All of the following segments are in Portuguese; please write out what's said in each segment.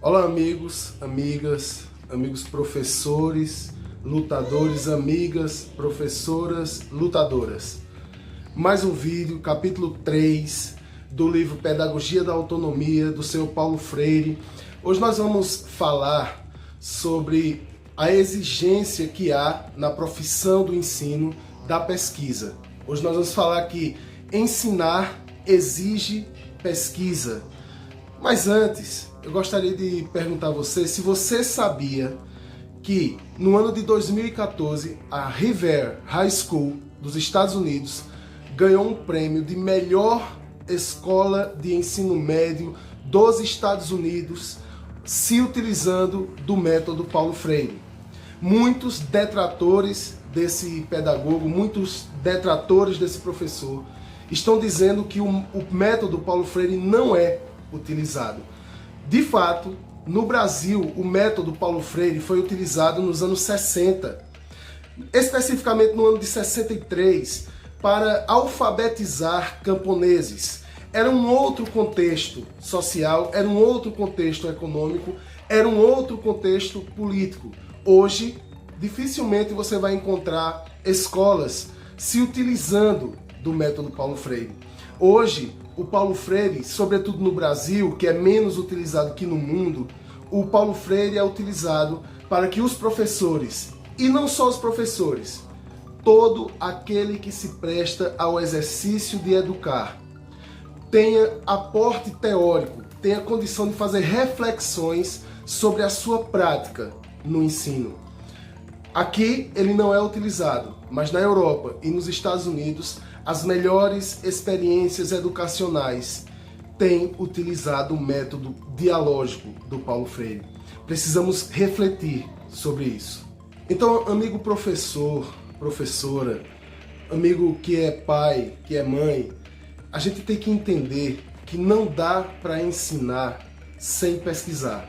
Olá amigos, amigas, amigos professores, lutadores, amigas, professoras, lutadoras. Mais um vídeo, capítulo 3 do livro Pedagogia da Autonomia, do Sr. Paulo Freire. Hoje nós vamos falar sobre a exigência que há na profissão do ensino da pesquisa. Hoje nós vamos falar que ensinar exige pesquisa. Mas antes, eu gostaria de perguntar a você se você sabia que no ano de 2014 a Revere High School dos Estados Unidos ganhou um prêmio de melhor escola de ensino médio dos Estados Unidos se utilizando do método Paulo Freire. Muitos detratores desse pedagogo, muitos detratores desse professor estão dizendo que o método Paulo Freire não é utilizado. De fato, no Brasil, o método Paulo Freire foi utilizado nos anos 60, especificamente no ano de 63, para alfabetizar camponeses. Era um outro contexto social, era um outro contexto econômico, era um outro contexto político. Hoje, dificilmente você vai encontrar escolas se utilizando do método Paulo Freire. Hoje, o Paulo Freire, sobretudo no Brasil, que é menos utilizado que no mundo, o Paulo Freire é utilizado para que os professores, e não só os professores, todo aquele que se presta ao exercício de educar, tenha aporte teórico, tenha condição de fazer reflexões sobre a sua prática no ensino. Aqui ele não é utilizado, mas na Europa e nos Estados Unidos, as melhores experiências educacionais têm utilizado o método dialógico do Paulo Freire. Precisamos refletir sobre isso. Então, amigo professor, professora, amigo que é pai, que é mãe, a gente tem que entender que não dá para ensinar sem pesquisar.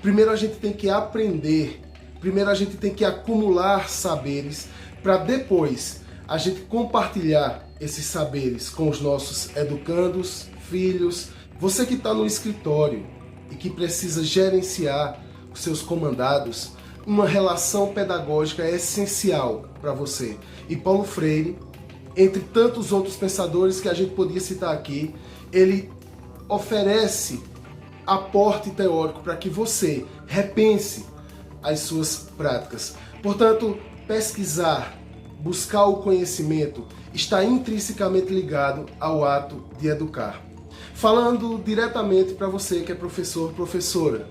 Primeiro a gente tem que aprender, primeiro a gente tem que acumular saberes para depois a gente compartilhar esses saberes com os nossos educandos, filhos. Você que está no escritório e que precisa gerenciar os seus comandados, uma relação pedagógica é essencial para você. E Paulo Freire, entre tantos outros pensadores que a gente podia citar aqui, ele oferece aporte teórico para que você repense as suas práticas. Portanto, pesquisar, buscar o conhecimento está intrinsecamente ligado ao ato de educar. Falando diretamente para você que é professor, professora,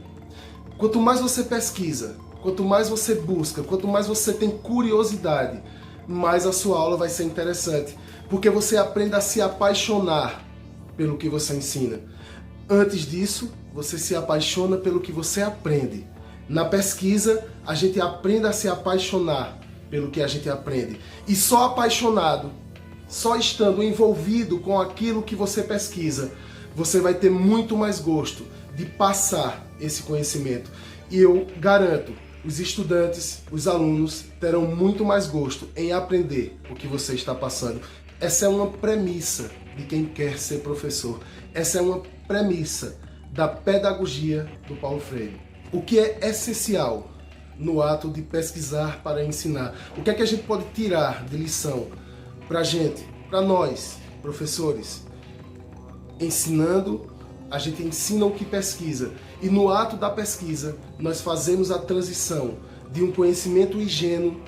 quanto mais você pesquisa, quanto mais você busca, quanto mais você tem curiosidade, mais a sua aula vai ser interessante, porque você aprende a se apaixonar pelo que você ensina. Antes disso, você se apaixona pelo que você aprende. Na pesquisa, a gente aprende a se apaixonar pelo que a gente aprende. E só apaixonado, só estando envolvido com aquilo que você pesquisa, você vai ter muito mais gosto de passar esse conhecimento. E eu garanto, os estudantes, os alunos terão muito mais gosto em aprender o que você está passando. Essa é uma premissa de quem quer ser professor. Essa é uma premissa da pedagogia do Paulo Freire. O que é essencial no ato de pesquisar para ensinar? O que é que a gente pode tirar de lição para a gente, para nós, professores? Ensinando, a gente ensina o que pesquisa. E no ato da pesquisa, nós fazemos a transição de um conhecimento ingênuo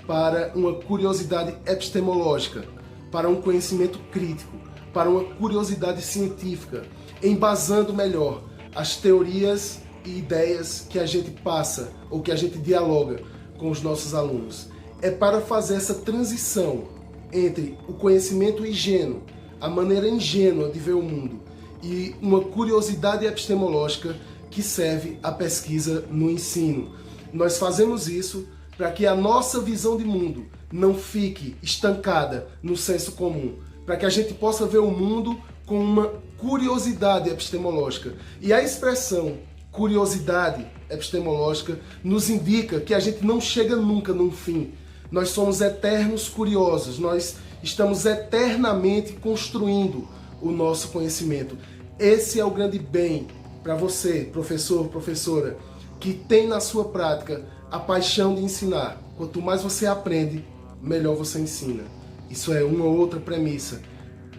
para uma curiosidade epistemológica, para um conhecimento crítico, para uma curiosidade científica, embasando melhor as teorias e ideias que a gente passa ou que a gente dialoga com os nossos alunos. É para fazer essa transição entre o conhecimento ingênuo, a maneira ingênua de ver o mundo, e uma curiosidade epistemológica que serve à pesquisa no ensino. Nós fazemos isso para que a nossa visão de mundo não fique estancada no senso comum, para que a gente possa ver o mundo com uma curiosidade epistemológica. E a expressão curiosidade epistemológica nos indica que a gente não chega nunca num fim. Nós somos eternos curiosos, nós estamos eternamente construindo o nosso conhecimento. Esse é o grande bem para você, professor, professora, que tem na sua prática a paixão de ensinar. Quanto mais você aprende, melhor você ensina. Isso é uma outra premissa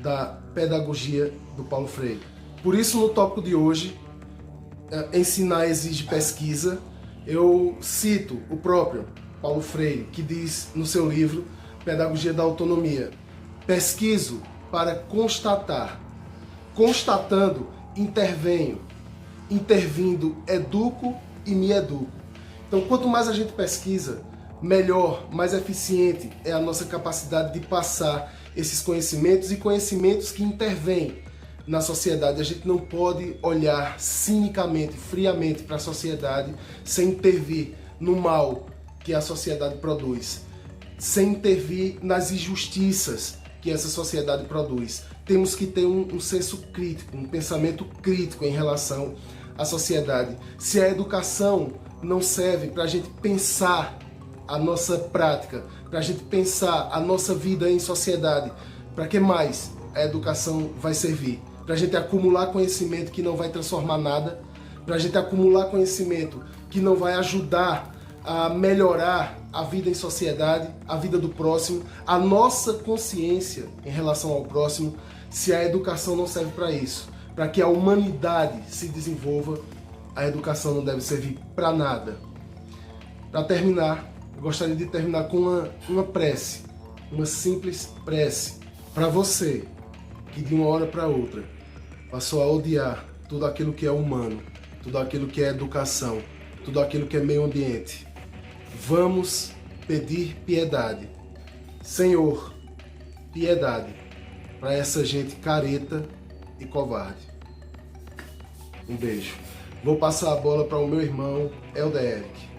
da pedagogia do Paulo Freire. Por isso, no tópico de hoje, ensinar exige pesquisa, eu cito o próprio Paulo Freire, que diz no seu livro Pedagogia da Autonomia: pesquiso para constatar, constatando, intervenho, intervindo, educo e me educo. Então, quanto mais a gente pesquisa, melhor, mais eficiente é a nossa capacidade de passar esses conhecimentos e conhecimentos que intervêm na sociedade. A gente não pode olhar cinicamente, friamente para a sociedade sem intervir no mal que a sociedade produz, sem intervir nas injustiças que essa sociedade produz. Temos que ter um senso crítico, um pensamento crítico em relação à sociedade. Se a educação não serve para a gente pensar a nossa prática, para a gente pensar a nossa vida em sociedade, para que mais a educação vai servir? Para a gente acumular conhecimento que não vai transformar nada, para a gente acumular conhecimento que não vai ajudar a melhorar a vida em sociedade, a vida do próximo, a nossa consciência em relação ao próximo. Se a educação não serve para isso, para que a humanidade se desenvolva, a educação não deve servir para nada. Para terminar, eu gostaria de terminar com uma prece, uma simples prece para você que de uma hora para outra passou a odiar tudo aquilo que é humano, tudo aquilo que é educação, tudo aquilo que é meio ambiente. Vamos pedir piedade. Senhor, piedade para essa gente careta e covarde. Um beijo. Vou passar a bola para o meu irmão Helder Eric.